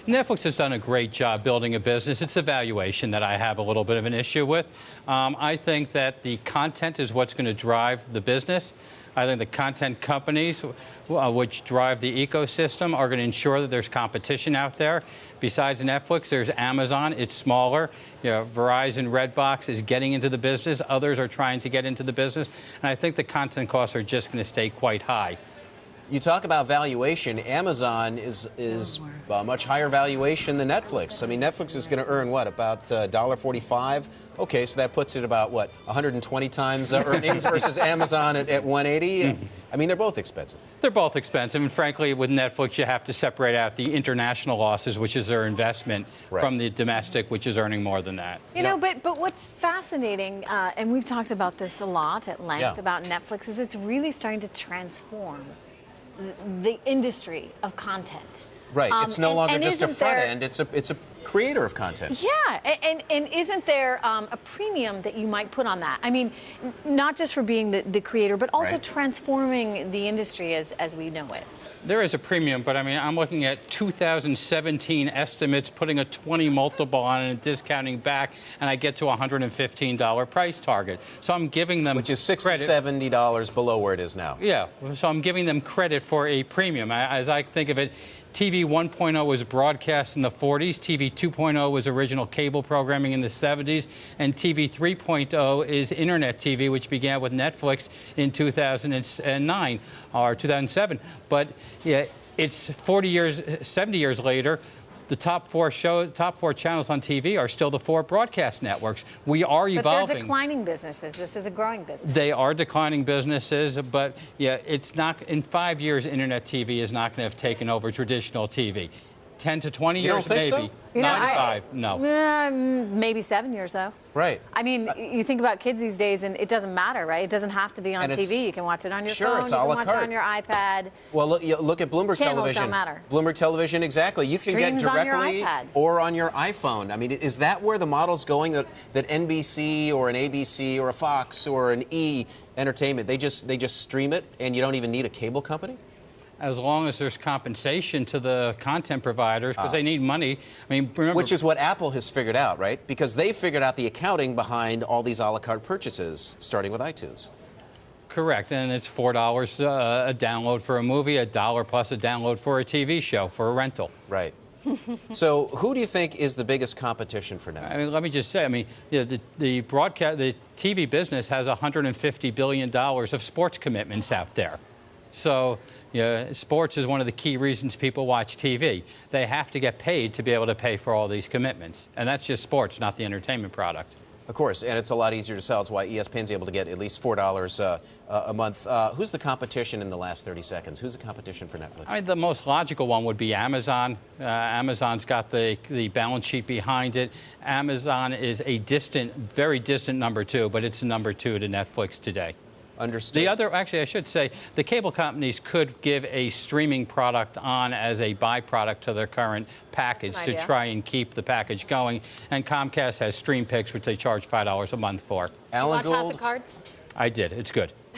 Netflix has done a great job building a business. It's the valuation that I have a little bit of an issue with. I think that the content is what's going to drive the business. I think the content companies, which drive the ecosystem, are going to ensure that there's competition out there. Besides Netflix, there's Amazon. It's smaller. You know, Verizon, Redbox is getting into the business. Others are trying to get into the business. And I think the content costs are just going to stay quite high. You talk about valuation. Amazon is a much higher valuation than Netflix. I mean, Netflix is going to earn, what, about $1.45? Okay, so that puts it about, what, 120 times earnings versus Amazon at 180? Mm-hmm. I mean, they're both expensive. They're both expensive. And frankly, with Netflix, you have to separate out the international losses, which is their investment, from the domestic, which is earning more than that. You know, but what's fascinating, and we've talked about this a lot at length about Netflix, is it's really starting to transform the industry of content. Right. It's no longer just a front end. It's a creator of content. Yeah. And isn't there a premium that you might put on that? I mean, not just for being the creator, but also transforming the industry as we know it. There is a premium, but I mean, I'm looking at 2017 estimates, putting a 20 multiple on it and discounting back, and I get to a $115 price target. So I'm giving them which is $60 to $70 below where it is now. Yeah, so I'm giving them credit for a premium. As I think of it, TV 1.0 was broadcast in the 40s, TV 2.0 was original cable programming in the 70s, and TV 3.0 is internet TV, which began with Netflix in 2009 or 2007. But yeah, it's 40 years, 70 years later. The top four channels on TV are still the four broadcast networks. We are evolving. But they're declining businesses. This is a growing business. They are declining businesses, but yeah, it's not. In 5 years, internet TV is not going to have taken over traditional TV. 10 to 20 years, you don't think maybe. So? You know, 95, no. Maybe 7 years, though. Right. I mean, you think about kids these days, and it doesn't matter, right? It doesn't have to be on TV. You can watch it on your phone. It's you a can la watch carte. it on your iPad. Well, look at Bloomberg Channels Television. don't matter. Bloomberg Television, exactly. You can get Streams on your directly iPad. or on your iPhone. I mean, is that where the model's going? That NBC or an ABC or a Fox or an E Entertainment, they just stream it, and you don't even need a cable company? As long as there's compensation to the content providers, because they need money. I mean, remember, which is what Apple has figured out, right? Because they figured out the accounting behind all these a la carte purchases, starting with iTunes. Correct, and it's $4 a download for a movie, $1 plus a download for a TV show, for a rental. Right. So who do you think is the biggest competition for Netflix? I mean, let me just say, I mean, you know, the TV business has $150 billion of sports commitments out there. So, yeah, sports is one of the key reasons people watch TV. They have to get paid to be able to pay for all these commitments. And that's just sports, not the entertainment product. Of course, and it's a lot easier to sell. It's why ESPN's able to get at least $4 a month. Who's the competition in the last 30 seconds? Who's the competition for Netflix? I mean, the most logical one would be Amazon. Amazon's got the balance sheet behind it. Amazon is a distant, very distant number two, but it's number two to Netflix today. Understood. The other, actually, I should say, the cable companies could give a streaming product on as a byproduct to their current package to try and keep the package going. And Comcast has StreamPix, which they charge $5 a month for. Alan Did you watch House Gould? of Cards? I did. It's good.